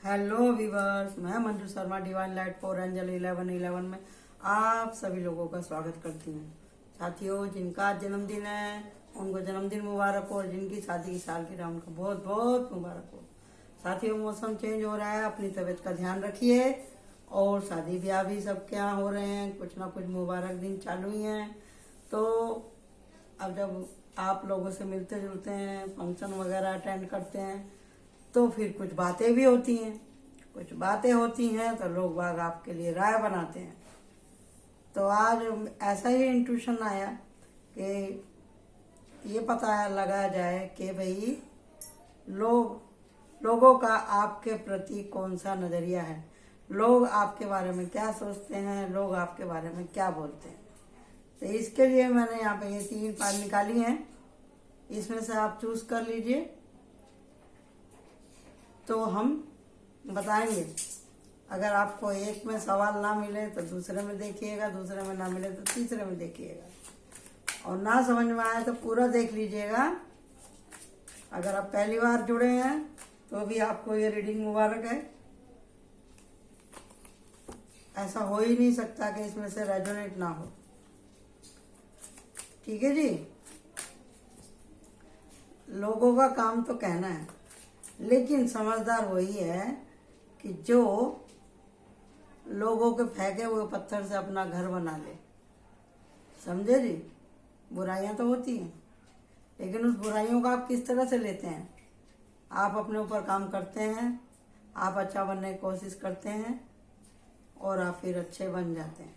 Hello viewers, मैं Manju Sharma divine light for angel 1111 में आप सभी लोगों का स्वागत करती हूँ। साथियों, जिनका आज जन्मदिन है उनको जन्मदिन मुबारक हो और जिनकी शादी की सालगिरह उनको बहुत बहुत मुबारक हो। साथियों, मौसम चेंज हो रहा है, अपनी तबीयत का ध्यान रखिए। और शादी ब्याह भी सबके यहाँ हो रहे हैं, कुछ ना कुछ मुबारक दिन चालू ही हैं। तो अब जब आप लोगों से मिलते जुलते हैं, फंक्शन वगैरह अटेंड करते हैं, तो फिर कुछ बातें भी होती हैं। कुछ बातें होती हैं तो लोग बाग आपके लिए राय बनाते हैं। तो आज ऐसा ही इंट्यूशन आया कि ये पता लगाया जाए कि भाई लोगों का आपके प्रति कौन सा नज़रिया है, लोग आपके बारे में क्या सोचते हैं, लोग आपके बारे में क्या बोलते हैं। तो इसके लिए मैंने यहाँ पे ये 3 फाइल निकाली हैं, इसमें से आप चूज कर लीजिए। तो हम बताएंगे। अगर आपको एक में सवाल ना मिले तो दूसरे में देखिएगा, दूसरे में ना मिले तो तीसरे में देखिएगा, और ना समझ में आए तो पूरा देख लीजिएगा। अगर आप पहली बार जुड़े हैं तो भी आपको ये रीडिंग मुबारक है। ऐसा हो ही नहीं सकता कि इसमें से रेजोनेट ना हो। ठीक है जी। लोगों का काम तो कहना है, लेकिन समझदार वही है कि जो लोगों के फेंके हुए पत्थर से अपना घर बना ले। समझे जी। बुराइयां तो होती हैं, लेकिन उस बुराइयों का आप किस तरह से लेते हैं। आप अपने ऊपर काम करते हैं, आप अच्छा बनने की कोशिश करते हैं और आप फिर अच्छे बन जाते हैं।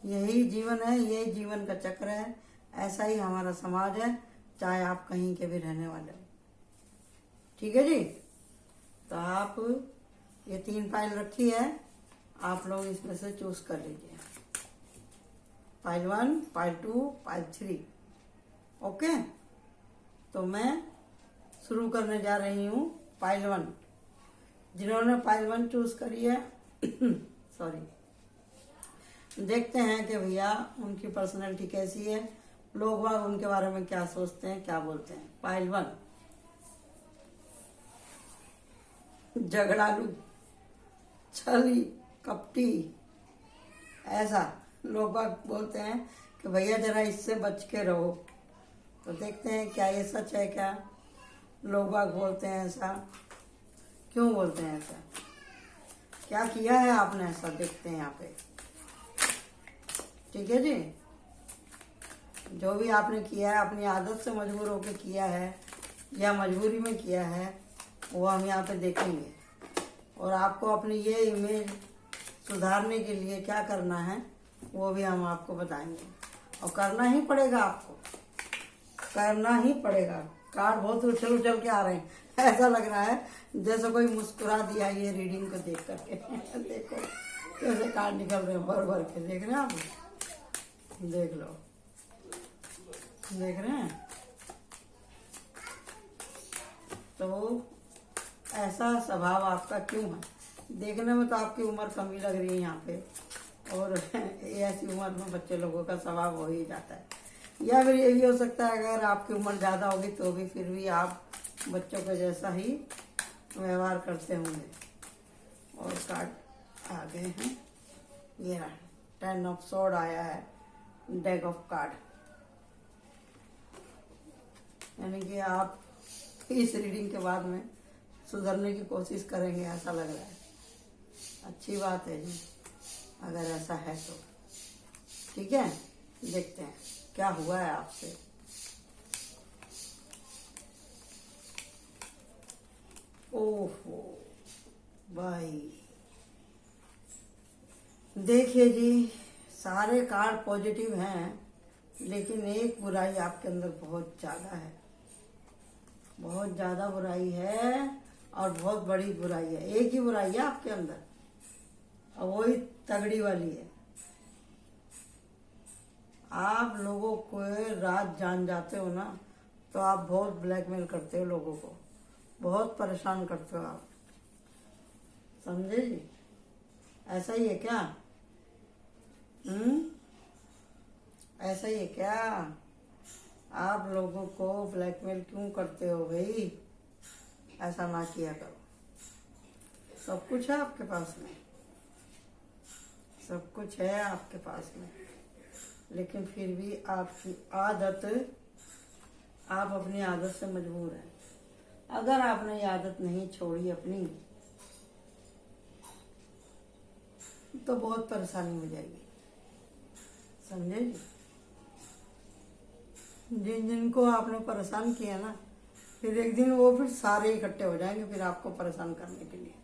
यही जीवन है, यही जीवन का चक्र है। ऐसा ही हमारा समाज है, चाहे आप कहीं के भी रहने वाले हो। ठीक है जी। तो आप ये 3 फाइल रखी है, आप लोग इसमें से चूज कर लीजिए। File 1, file 2, file 3। ओके। तो मैं शुरू करने जा रही हूँ फाइल 1। जिन्होंने फाइल 1 चूज करी है सॉरी, देखते हैं कि भैया उनकी पर्सनैलिटी कैसी है, लोग बाग उनके बारे में क्या सोचते हैं, क्या बोलते हैं। फाइल 1, झगड़ालू, छली, कपटी। ऐसा लोग बाग बोलते हैं कि भैया जरा इससे बच के रहो। तो देखते हैं क्या ये सच है। क्या लोग बाग बोलते हैं ऐसा? क्यों बोलते हैं ऐसा? क्या किया है आपने ऐसा? देखते हैं यहाँ पे। ठीक है जी। जो भी आपने किया है, अपनी आदत से मजबूर होकर किया है या मजबूरी में किया है, वो हम यहाँ पे देखेंगे। और आपको अपनी ये इमेज सुधारने के लिए क्या करना है वो भी हम आपको बताएंगे। और करना ही पड़ेगा, आपको करना ही पड़ेगा। कार्ड बहुत उछल उछल के आ रहे हैं, ऐसा लग रहा है जैसे कोई मुस्कुरा दिया ये रीडिंग को देख करके। देखो कैसे कार्ड निकल रहे हैं, भर भर के। देख रहे हैं आप? देख लो, देख रहे हैं? तो ऐसा स्वभाव आपका क्यों है? देखने में तो आपकी उम्र कम ही लग रही है यहाँ पे, और ऐसी उम्र में बच्चे लोगों का स्वभाव हो ही जाता है। या फिर ये भी हो सकता है अगर आपकी उम्र ज़्यादा होगी तो भी फिर भी आप बच्चों के जैसा ही व्यवहार करते होंगे। और कार्ड आ गए हैं, ये 10 ऑफ सोर्ड आया है, डेक ऑफ कार्ड। यानी कि आप इस रीडिंग के बाद में सुधरने की कोशिश करेंगे, ऐसा लग रहा है। अच्छी बात है जी, अगर ऐसा है तो। ठीक है, देखते हैं क्या हुआ है आपसे। ओहो भाई, देखिए जी, सारे कार्ड पॉजिटिव हैं, लेकिन एक बुराई आपके अंदर बहुत ज्यादा है। बहुत ज्यादा बुराई है और बहुत बड़ी बुराई है। एक ही बुराई है आपके अंदर और वही तगड़ी वाली है। आप लोगों को रात जान जाते हो ना, तो आप बहुत ब्लैकमेल करते हो लोगों को, बहुत परेशान करते हो आप। समझे जी? ऐसा ही है क्या? ऐसा ही है क्या? आप लोगों को ब्लैकमेल क्यों करते हो भाई? ऐसा ना किया करो। सब कुछ है आपके पास में, सब कुछ है आपके पास में, लेकिन फिर भी आपकी आदत, आप अपनी आदत से मजबूर हैं। अगर आपने ये आदत नहीं छोड़ी अपनी, तो बहुत परेशानी हो जाएगी, समझे जी। जिन जिनको आपने परेशान किया ना, फिर एक दिन वो फिर सारे इकट्ठे हो जाएंगे फिर आपको परेशान करने के लिए,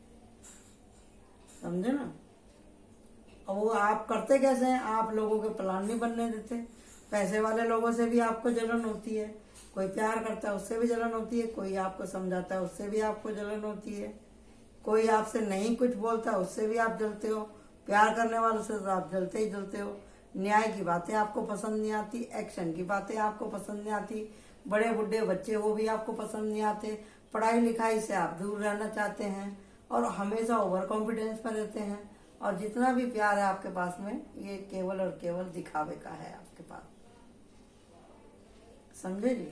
समझे ना। और वो आप करते कैसे हैं, आप लोगों के प्लान नहीं बनने देते। पैसे वाले लोगों से भी आपको जलन होती है, कोई प्यार करता है उससे भी जलन होती है, कोई आपको समझाता है उससे भी आपको जलन होती है, कोई आपसे नहीं कुछ बोलता है उससे भी आप जलते हो, प्यार करने वालों से तो आप जलते ही जलते हो। न्याय की बातें आपको पसंद नहीं आती, एक्शन की बातें आपको पसंद नहीं आती, बड़े बुढ़े बच्चे वो भी आपको पसंद नहीं आते, पढ़ाई लिखाई से आप दूर रहना चाहते हैं और हमेशा ओवर कॉन्फिडेंस में रहते हैं। और जितना भी प्यार है आपके पास में, ये केवल और केवल दिखावे का है आपके पास, समझे जी।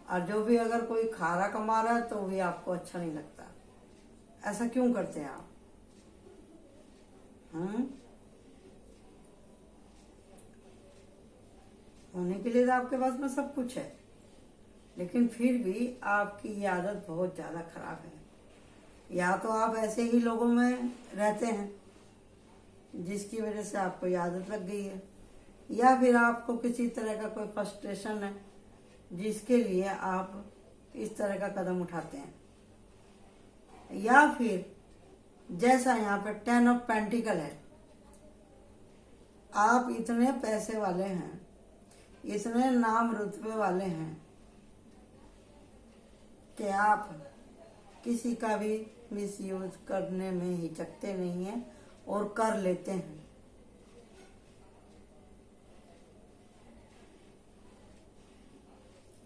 और जो भी अगर कोई खारा कमा रहा है तो भी आपको अच्छा नहीं लगता। ऐसा क्यों करते हैं आप? होने के लिए तो आपके पास में सब कुछ है, लेकिन फिर भी आपकी ये आदत बहुत ज्यादा खराब है। या तो आप ऐसे ही लोगों में रहते हैं जिसकी वजह से आपको ये आदत लग गई है, या फिर आपको किसी तरह का कोई फ्रस्ट्रेशन है जिसके लिए आप इस तरह का कदम उठाते हैं, या फिर जैसा यहाँ पे 10 ऑफ पेंटिकल है, आप इतने पैसे वाले हैं, इतने नाम रुतबे वाले हैं कि आप किसी का भी मिसयूज करने में हिचकते नहीं हैं और कर लेते हैं।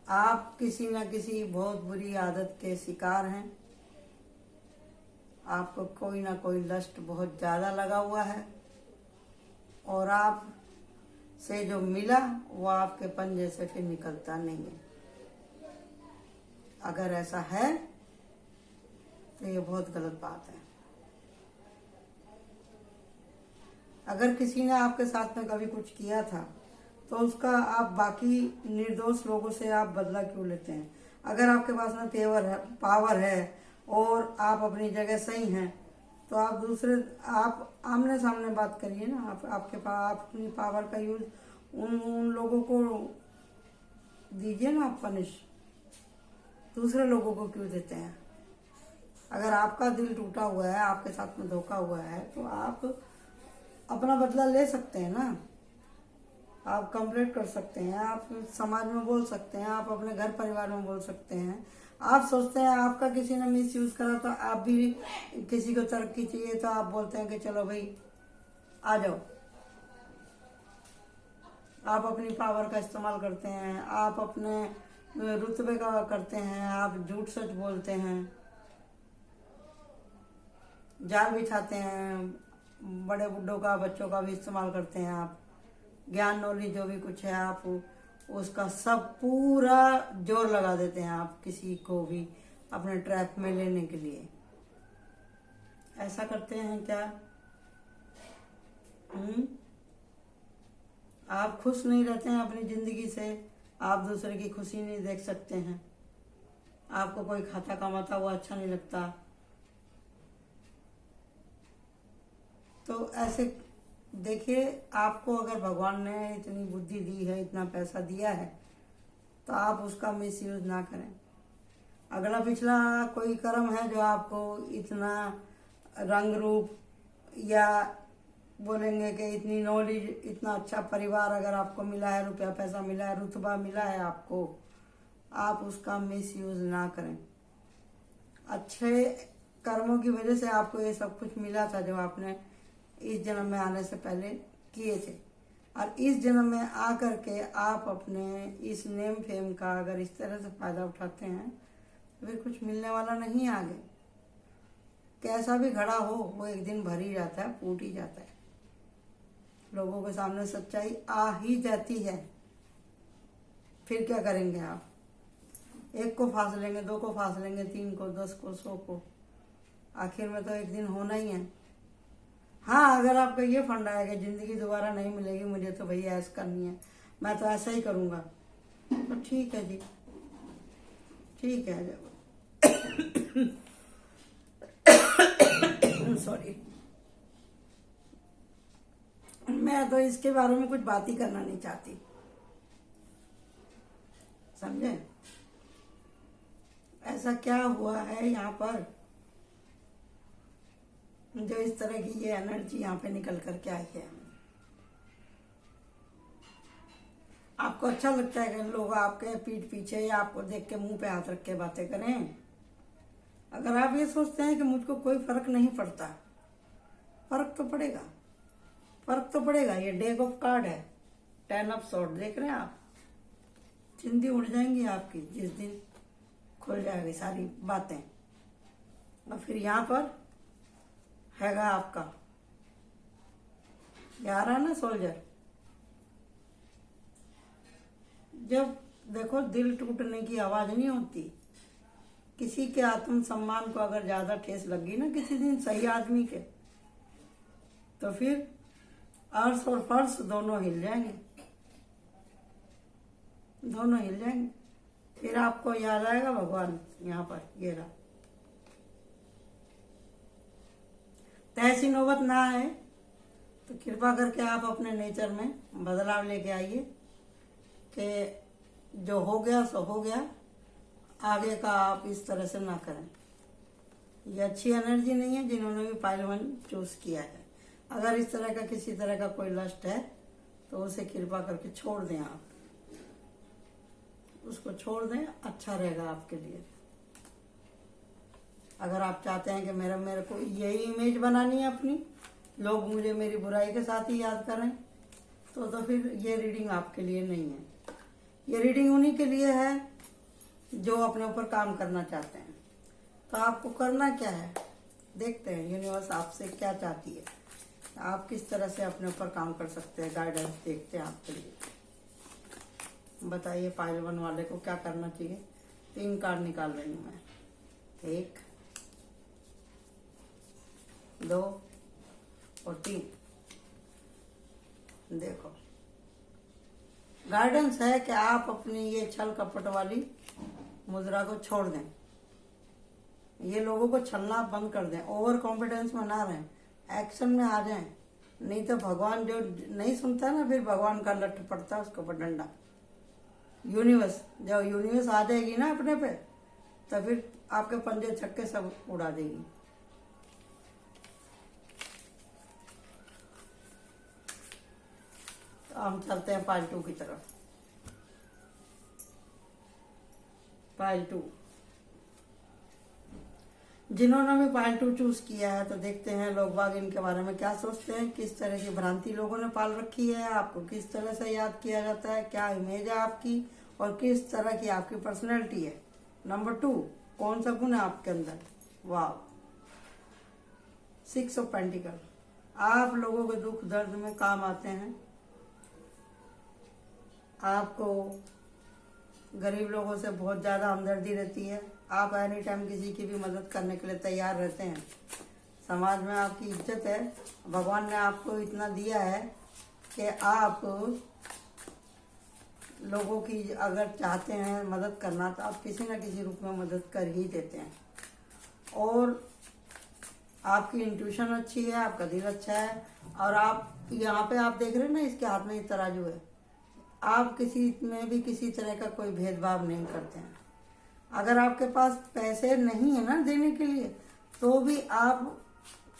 आप किसी न किसी बहुत बुरी आदत के शिकार हैं, आपको कोई ना कोई लस्ट बहुत ज्यादा लगा हुआ है और आप से जो मिला वो आपके पंजे से फिर निकलता नहीं है। अगर ऐसा है तो ये बहुत गलत बात है। अगर किसी ने आपके साथ में कभी कुछ किया था तो उसका आप बाकी निर्दोष लोगों से आप बदला क्यों लेते हैं? अगर आपके पास में पावर है और आप अपनी जगह सही हैं तो आप दूसरे, आप आमने सामने बात करिए ना। आप अपनी पावर का यूज उन लोगों को दीजिए ना, आप पनिश दूसरे लोगों को क्यों देते हैं? अगर आपका दिल टूटा हुआ है, आपके साथ में धोखा हुआ है, तो आप अपना बदला ले सकते हैं ना। आप कंप्लेंट कर सकते हैं, आप समाज में बोल सकते हैं, आप अपने घर परिवार में बोल सकते हैं। आप सोचते हैं आपका किसी ने मिस यूज करा तो आप भी, किसी को तरक्की चाहिए तो आप बोलते हैं कि चलो भाई आ जाओ। आप अपनी पावर का इस्तेमाल करते हैं, आप अपने रुतबे का करते हैं, आप झूठ सच बोलते हैं, जाल बिछाते हैं, बड़े बुड्ढों का बच्चों का भी इस्तेमाल करते हैं। आप ज्ञान नॉलेज जो भी कुछ है आप उसका सब पूरा जोर लगा देते हैं आप किसी को भी अपने ट्रैप में लेने के लिए। ऐसा करते हैं क्या? आप खुश नहीं रहते हैं अपनी जिंदगी से, आप दूसरे की खुशी नहीं देख सकते हैं, आपको कोई खाता कमाता हुआ अच्छा नहीं लगता, तो ऐसे देखिए, आपको अगर भगवान ने इतनी बुद्धि दी है, इतना पैसा दिया है, तो आप उसका मिसयूज ना करें। अगला पिछला कोई कर्म है जो आपको इतना रंग रूप, या बोलेंगे कि इतनी नॉलेज, इतना अच्छा परिवार अगर आपको मिला है, रुपया पैसा मिला है, रुतबा मिला है आपको, आप उसका मिसयूज ना करें। अच्छे कर्मों की वजह से आपको ये सब कुछ मिला था जो आपने इस जन्म में आने से पहले किए थे, और इस जन्म में आकर के आप अपने इस नेम फेम का अगर इस तरह से फायदा उठाते हैं तो फिर कुछ मिलने वाला नहीं है आगे। कैसा भी घड़ा हो वो एक दिन भर ही जाता है, फूट ही जाता है। लोगों के सामने सच्चाई आ ही जाती है, फिर क्या करेंगे आप? एक को फांस लेंगे, दो को फांस लेंगे, 3 को, 10 को, 100 को, आखिर में तो एक दिन होना ही है। हाँ, अगर आपका ये फंडा है कि जिंदगी दोबारा नहीं मिलेगी, मुझे तो भैया ऐसा करनी है, मैं तो ऐसा ही करूँगा, तो ठीक है जी, ठीक है। जब सॉरी, मैं तो इसके बारे में कुछ बात ही करना नहीं चाहती, समझे। ऐसा क्या हुआ है यहाँ पर जो इस तरह की ये एनर्जी यहाँ पे निकल करके आई है। आपको अच्छा लगता है कि लोग आपके पीठ पीछे या आपको देख के मुंह पे हाथ रख के बातें करें? अगर आप ये सोचते हैं कि मुझको कोई फर्क नहीं पड़ता, फर्क तो पड़ेगा, फर्क तो पड़ेगा। ये डेक ऑफ कार्ड है, 10 ऑफ सॉर्ड, देख रहे हैं आप। चिंदी उड़ जाएंगी आपकी जिस दिन खुल जाएगी सारी बातें। और फिर यहाँ पर हैगा आपका, ये आ रहा है ना सोल्जर। जब देखो दिल टूटने की आवाज नहीं होती, किसी के आत्मसम्मान को अगर ज्यादा ठेस लगी ना किसी दिन सही आदमी के, तो फिर अर्श और फर्श दोनों हिल जाएंगे, दोनों हिल जाएंगे। फिर आपको याद आएगा भगवान यहाँ पर, ये रहा। तो ऐसी नौबत ना आए तो कृपा करके आप अपने नेचर में बदलाव लेके आइए कि जो हो गया सो हो गया, आगे का आप इस तरह से ना करें। ये अच्छी एनर्जी नहीं है जिन्होंने भी पाइल 1 चूज किया है। अगर इस तरह का किसी तरह का कोई लस्ट है तो उसे कृपा करके छोड़ दें, आप उसको छोड़ दें, अच्छा रहेगा आपके लिए। अगर आप चाहते हैं कि मेरे को यही इमेज बनानी है अपनी, लोग मुझे मेरी बुराई के साथ ही याद करें, तो फिर ये रीडिंग आपके लिए नहीं है। ये रीडिंग उन्हीं के लिए है जो अपने ऊपर काम करना चाहते हैं। तो आपको करना क्या है, देखते हैं यूनिवर्स आपसे क्या चाहती है, आप किस तरह से अपने ऊपर काम कर सकते हैं। गाइडेंस देखते हैं आपके लिए। बताइए पाइल 1 वाले को क्या करना चाहिए। 3 कार्ड निकाल रही हूं मैं, 1, 2 और 3। देखो गाइडेंस है कि आप अपनी ये छल कपट वाली मुद्रा को छोड़ दें, ये लोगों को छलना बंद कर दें, ओवर कॉन्फिडेंस में ना रहें, एक्शन में आ जाएं। नहीं तो भगवान जो नहीं सुनता ना, फिर भगवान का लठ पड़ता है उसके ऊपर डंडा। यूनिवर्स, जब यूनिवर्स आ जाएगी ना अपने पे, तो फिर आपके पंजे छक्के सब उड़ा देगी। तो हम चलते हैं पाइल 2 की तरफ। पाइल 2, जिन्होंने भी पाइल 2 चूज किया है, तो देखते हैं लोग बाग इनके बारे में क्या सोचते हैं, किस तरह की भ्रांति लोगों ने पाल रखी है, आपको किस तरह से याद किया जाता है, क्या इमेज है आपकी, और किस तरह की आपकी पर्सनैलिटी है। नंबर 2, कौन सा गुण है आपके अंदर। वाह, 6 ऑफ पेंटिकल, आप लोगों के दुख दर्द में काम आते हैं। आपको गरीब लोगों से बहुत ज्यादा हमदर्दी रहती है, आप एनी टाइम किसी की भी मदद करने के लिए तैयार रहते हैं। समाज में आपकी इज्जत है, भगवान ने आपको इतना दिया है कि आप लोगों की अगर चाहते हैं मदद करना, तो आप किसी न किसी रूप में मदद कर ही देते हैं। और आपकी इंट्यूशन अच्छी है, आपका दिल अच्छा है, और आप यहाँ पे आप देख रहे हैं ना, इसके हाथ में ये तराजू है। आप किसी में भी किसी तरह का कोई भेदभाव नहीं करते हैं। अगर आपके पास पैसे नहीं है ना देने के लिए, तो भी आप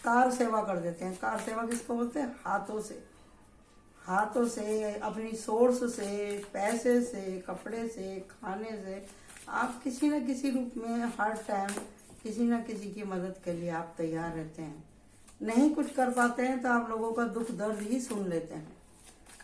कार सेवा कर देते हैं। कार सेवा किसको बोलते हैं, हाथों से, हाथों से, अपनी सोर्स से, पैसे से, कपड़े से, खाने से, आप किसी न किसी रूप में हर टाइम किसी न किसी की मदद के लिए आप तैयार रहते हैं। नहीं कुछ कर पाते हैं तो आप लोगों का दुख दर्द ही सुन लेते हैं,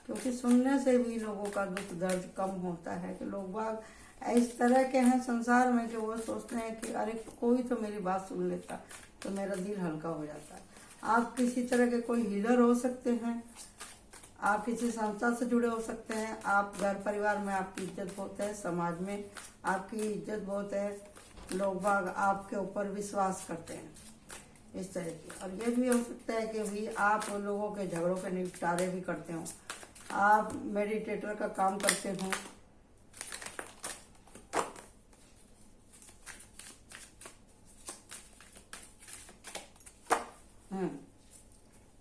क्योंकि सुनने से भी लोगों का दुख दर्द कम होता है। कि लोग बाग इस तरह के हैं संसार में कि वो सोचते हैं कि अरे कोई तो मेरी बात सुन लेता तो मेरा दिल हल्का हो जाता है। आप किसी तरह के कोई हीलर हो सकते हैं, आप किसी संस्था से जुड़े हो सकते हैं, आप घर परिवार में आपकी इज्जत बहुत है, समाज में आपकी इज्जत बहुत है, लोग बाग आपके ऊपर विश्वास करते हैं इस तरह की। और ये भी हो सकता है कि भी आप उन लोगों के झगड़ों के निपटारे भी करते हो, आप मेडिटेटर का काम करते हो।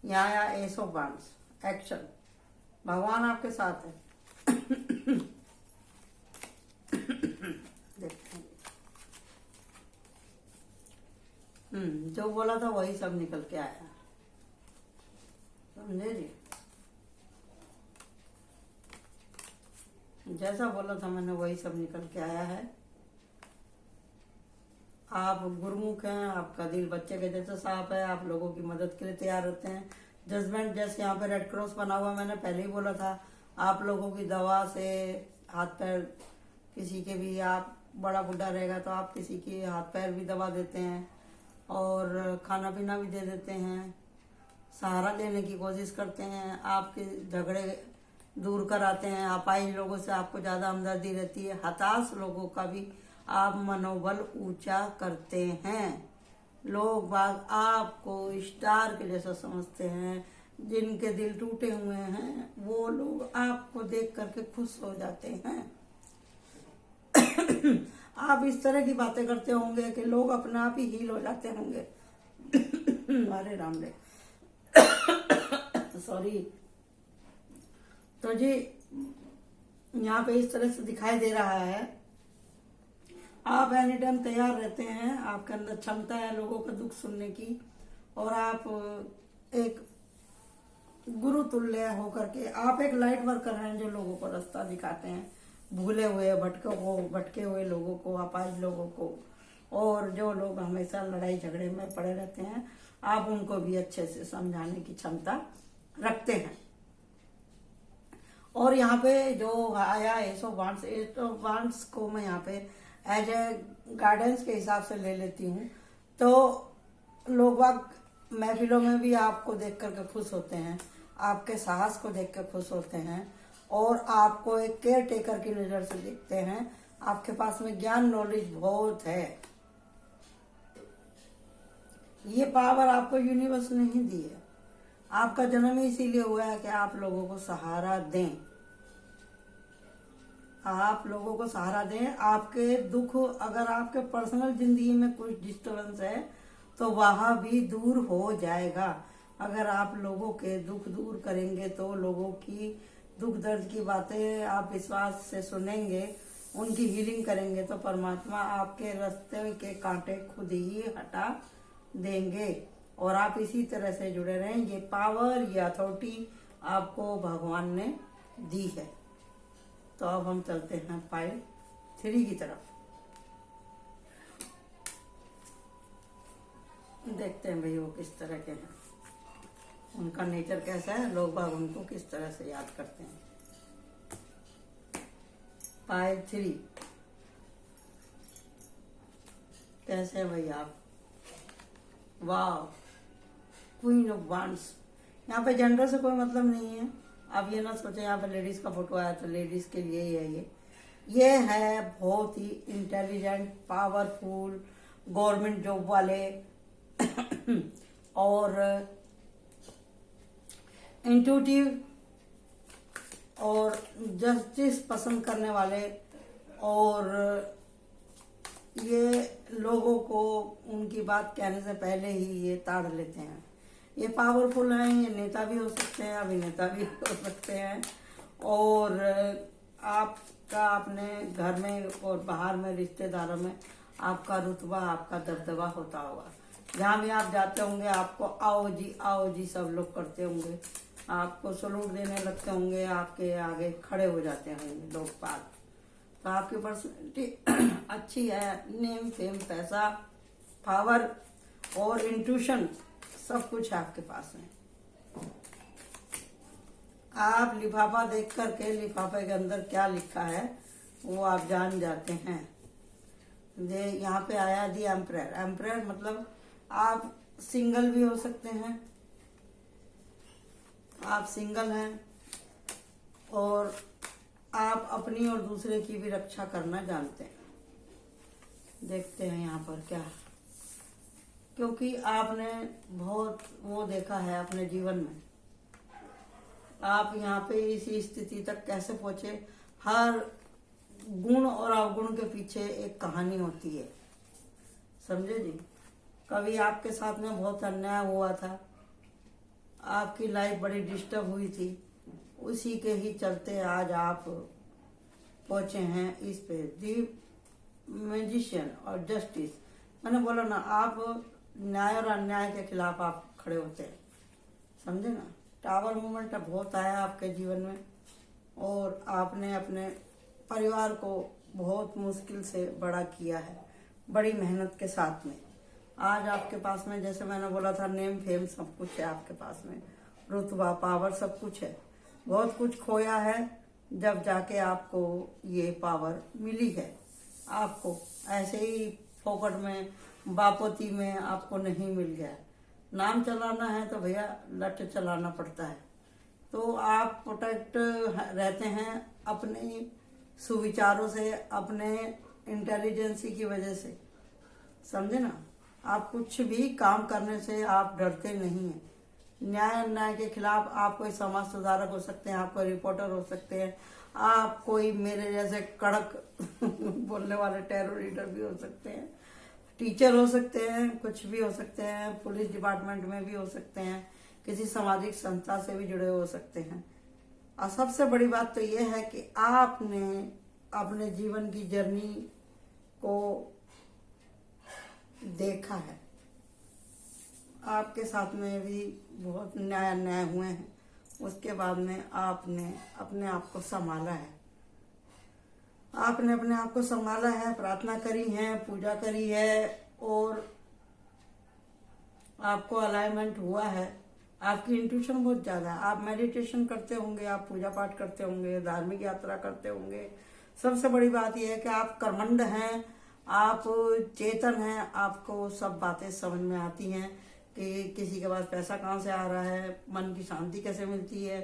यहाँ एस ऑफ वांड्स, एक्शन, भगवान आपके साथ है। देखते हैं। जो बोला था वही सब निकल के आया, समझे जी। जैसा बोला था मैंने वही सब निकल के आया है। आप गुरुमुख हैं, आपका दिल बच्चे के जैसे साफ है, आप लोगों की मदद के लिए तैयार रहते हैं। जजमेंट, जैसे यहाँ पे रेड क्रॉस बना हुआ, मैंने पहले ही बोला था, आप लोगों की दवा से हाथ पैर किसी के भी, आप बड़ा बुढ़ा रहेगा तो आप किसी की हाथ पैर भी दबा देते हैं और खाना पीना भी दे देते हैं, सहारा लेने की कोशिश करते हैं, आपके झगड़े दूर कराते हैं। अपाहिज लोगों से आपको ज़्यादा हमदर्दी रहती है। हताश लोगों का भी आप मनोबल ऊंचा करते हैं। लोग बाग आपको स्टार के जैसा समझते हैं। जिनके दिल टूटे हुए हैं वो लोग आपको देख करके खुश हो जाते हैं। आप इस तरह की बातें करते होंगे कि लोग अपने आप ही हील हो जाते होंगे। अरे राम रे, सॉरी। तो जी यहाँ पे इस तरह से दिखाई दे रहा है, आप एनी टाइम तैयार रहते हैं, आपके अंदर क्षमता है लोगों का दुख सुनने की, और आप एक गुरु तुल्य होकर के आप एक लाइट वर्कर हैं जो लोगों को रास्ता दिखाते हैं, भूले हुए भटके हुए लोगों को, अपाहिज लोगों को, और जो लोग हमेशा लड़ाई झगड़े में पड़े रहते हैं, आप उनको भी अच्छे से समझाने की क्षमता रखते हैं। और यहाँ पे जो आया एस ऑफ वांड्स को मैं यहाँ पे एज ए गाइडेंस के हिसाब से ले लेती हूँ। तो लोग महफिलों में भी आपको देख करके खुश होते हैं, आपके साहस को देख कर खुश होते हैं, और आपको एक केयर टेकर की नज़र से देखते हैं। आपके पास में ज्ञान नॉलेज बहुत है। ये पावर आपको यूनिवर्स ने ही दी है। आपका जन्म ही इसीलिए हुआ है कि आप लोगों को सहारा दें, आप लोगों को सहारा दें। आपके दुख, अगर आपके पर्सनल जिंदगी में कुछ डिस्टर्बेंस है तो वह भी दूर हो जाएगा। अगर आप लोगों के दुख दूर करेंगे तो लोगों की दुख दर्द की बातें आप विश्वास से सुनेंगे, उनकी हीलिंग करेंगे, तो परमात्मा आपके रास्ते के कांटे खुद ही हटा देंगे। और आप इसी तरह से जुड़े रहें। ये पावर, ये अथॉरिटी आपको भगवान ने दी है। तो अब हम चलते हैं पाइल 3 की तरफ। देखते हैं भाई वो किस तरह के हैं, उनका नेचर कैसा है, लोग बाग उनको किस तरह से याद करते हैं। पाइल 3 कैसे हैं भाई आप? वाह, क्वीन ऑफ वांड्स। यहाँ पे जेंडर से कोई मतलब नहीं है। आप ये ना सोचे यहाँ पे लेडीज का फोटो आया तो लेडीज के लिए ही है। ये है बहुत ही इंटेलिजेंट, पावरफुल, गवर्नमेंट जॉब वाले और इंट्यूटिव और जस्टिस पसंद करने वाले, और ये लोगों को उनकी बात कहने से पहले ही ये ताड़ लेते हैं। ये पावरफुल हैं, ये नेता भी हो सकते हैं, अभिनेता भी हो सकते हैं, और आपका अपने घर में और बाहर में रिश्तेदारों में आपका रुतबा, आपका दबदबा होता होगा। जहाँ भी आप जाते होंगे आपको आओ जी सब लोग करते होंगे, आपको सलूट देने लगते होंगे, आपके आगे खड़े हो जाते होंगे लोग बात। तो आपकी पर्सनैलिटी अच्छी है। नेम, फेम, पैसा, पावर और इंट्यूशन सब कुछ आपके पास है। आप लिफाफा देख करके लिफाफे के अंदर क्या लिखा है वो आप जान जाते हैं। ये यहाँ पे आया दी एम्परर। एम्परर मतलब आप सिंगल भी हो सकते हैं, आप सिंगल हैं और आप अपनी और दूसरे की भी रक्षा करना जानते हैं। देखते हैं यहाँ पर क्या, क्योंकि आपने बहुत वो देखा है अपने जीवन में, आप यहाँ पे इसी स्थिति तक कैसे पहुंचे। हर गुण और अवगुण के पीछे एक कहानी होती है, समझे जी। कभी आपके साथ में बहुत अन्याय हुआ था, आपकी लाइफ बड़ी डिस्टर्ब हुई थी, उसी के ही चलते आज आप पहुंचे हैं इस पे। दी मैजिशियन और जस्टिस, मैंने बोला ना, आप न्याय और अन्याय के खिलाफ आप खड़े होते हैं, समझे ना। टावर मूवमेंट बहुत आया आपके जीवन में, और आपने अपने परिवार को बहुत मुश्किल से बड़ा किया है, बड़ी मेहनत के साथ में। आज आपके पास में, जैसे मैंने बोला था, नेम फेम सब कुछ है आपके पास में, रुतबा पावर सब कुछ है। बहुत कुछ खोया है, जब जाके आपको ये पावर मिली है। आपको ऐसे ही फोकट में, बापोती में आपको नहीं मिल गया। नाम चलाना है तो भैया लट चलाना पड़ता है। तो आप प्रोटेक्ट रहते हैं अपने सुविचारों से, अपने इंटेलिजेंसी की वजह से, समझे ना। आप कुछ भी काम करने से आप डरते नहीं हैं। न्याय अन्याय के खिलाफ आप कोई समाज सुधारक हो सकते हैं, आप कोई रिपोर्टर हो सकते हैं, आप कोई मेरे जैसे कड़क बोलने वाले टेरर लीडर भी हो सकते हैं, टीचर हो सकते हैं, कुछ भी हो सकते हैं, पुलिस डिपार्टमेंट में भी हो सकते हैं, किसी सामाजिक संस्था से भी जुड़े हो सकते हैं। और सबसे बड़ी बात तो यह है कि आपने अपने जीवन की जर्नी को देखा है। आपके साथ में भी बहुत न्याय अन्याय हुए हैं, उसके बाद में आपने अपने आप को संभाला है। आपने अपने आप को संभाला है, प्रार्थना करी है, पूजा करी है, और आपको अलाइनमेंट हुआ है। आपकी इंट्यूशन बहुत ज्यादा है। आप मेडिटेशन करते होंगे, आप पूजा पाठ करते होंगे, धार्मिक यात्रा करते होंगे। सबसे बड़ी बात यह है कि आप कर्मंड हैं, आप चेतन हैं, आपको सब बातें समझ में आती हैं कि किसी के पास पैसा कहाँ से आ रहा है, मन की शांति कैसे मिलती है,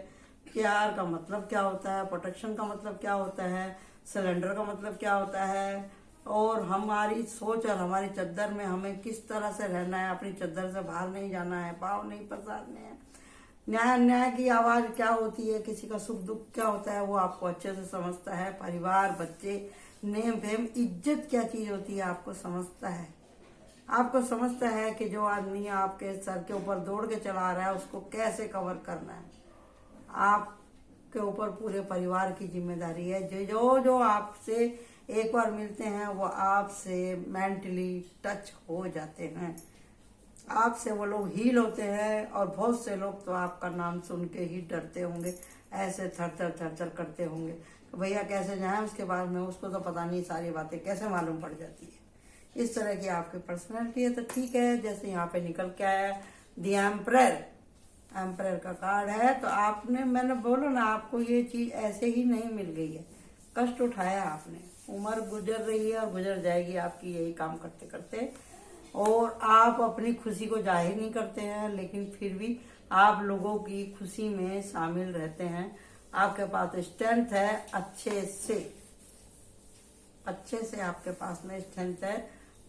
प्यार का मतलब क्या होता है, प्रोटेक्शन का मतलब क्या होता है, सिलेंडर का मतलब क्या होता है, और हमारी सोच और हमारी चद्दर में हमें किस तरह से रहना है, अपनी चद्दर से बाहर नहीं जाना है, पाँव नहीं पसारने हैं। न्याय अन्याय की आवाज क्या होती है, किसी का सुख दुख क्या होता है, वो आपको अच्छे से समझता है। परिवार, बच्चे, नेम फेम, इज्जत क्या चीज होती है, आपको समझता है। आपको समझता है कि जो आदमी आपके सर के ऊपर दौड़ के चला रहा है, उसको कैसे कवर करना है। आपके ऊपर पूरे परिवार की जिम्मेदारी है। जो आपसे एक बार मिलते हैं, वो आपसे मेंटली टच हो जाते हैं, आपसे वो लोग हील होते हैं। और बहुत से लोग तो आपका नाम सुन के ही डरते होंगे, ऐसे थर थर करते होंगे कि भैया कैसे जाएं उसके बाद में, उसको तो पता नहीं सारी बातें कैसे मालूम पड़ जाती है। इस तरह की आपकी पर्सनैलिटी है। तो ठीक है, जैसे यहाँ पे निकल के आया द एम्परर का कार्ड है, तो आपने, मैंने बोला ना, आपको ये चीज ऐसे ही नहीं मिल गई है, कष्ट उठाया आपने। उम्र गुजर रही है और गुजर जाएगी आपकी यही काम करते करते, और आप अपनी खुशी को जाहिर नहीं करते हैं, लेकिन फिर भी आप लोगों की खुशी में शामिल रहते हैं। आपके पास स्ट्रेंथ है, अच्छे से आपके पास में स्ट्रेंथ है।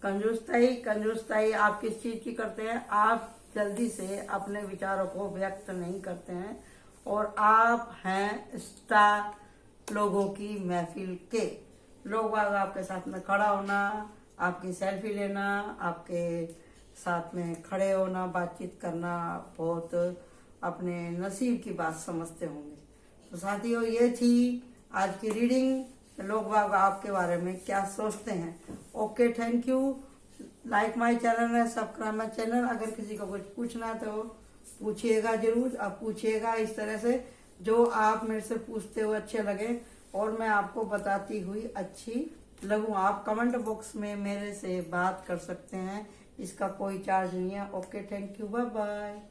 कंजूसताई आप किस चीज की करते हैं, आप जल्दी से अपने विचारों को व्यक्त नहीं करते हैं, और आप हैं स्टार लोगों की महफिल के। लोग आपके साथ में खड़ा होना, आपकी सेल्फी लेना, आपके साथ में खड़े होना, बातचीत करना, बहुत अपने नसीब की बात समझते होंगे। तो साथियों, ये थी आज की रीडिंग। लोग आपके बारे में क्या सोचते हैं। Okay, thank you. Like my channel है, सब्सक्राइब माय चैनल। अगर किसी को कुछ पूछना है तो पूछिएगा जरूर, आप पूछिएगा इस तरह से जो आप मेरे से पूछते हुए अच्छे लगे, और मैं आपको बताती हुई अच्छी लगूं। आप कमेंट बॉक्स में मेरे से बात कर सकते हैं, इसका कोई चार्ज नहीं है। Okay, thank you, bye bye.